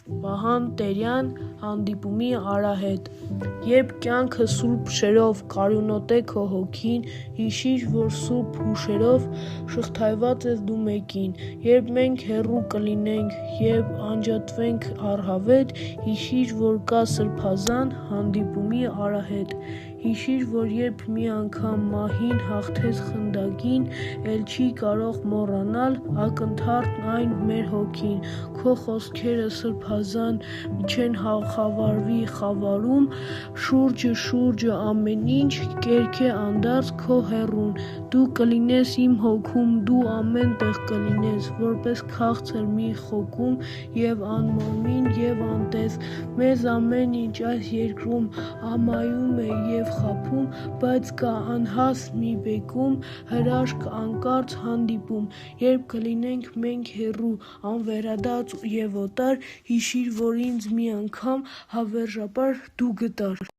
Վահան Տերյան հանդիպումի արահետ։ Երբ կյանքը սուրբ շերով կարյունոտ է քո հոգին, հիշիր, որ սուրբ հուշերով շղթայված ես դու մեկին։ Երբ մենք հեռու կլինենք և անջատվենք առհավետ, հիշիր, որ կա սրբազան հանդիպումի արահետ։ Հիշիր, որ երբ մի անգամ մահին հաղթեց խնդագին, էլ չի կարող մոռանալ ակնթարթ այն մեր հոգին։ Քո խոսքերը սրբազան չեն խավարվի խավարում, շուրջը ամեն ինչ կերք է անդարձ քո հեռուն։ Դու կլինես իմ հոգում, դու ամեն տեղ կլինես, որպես քաղցր մի խոկում և անմարմին և անտես։ Մեզ ամեն ինչ այս երկրում ամայում է և խաբում, բայց կա անհաստ մի բեկում, հրաշք անկարծ հանդիպում։ Երբ կլինենք մենք հեռու, անվերադարձ և օտար, հիշիր, որ ինձ մի անգամ հավերժաբար դու գտար։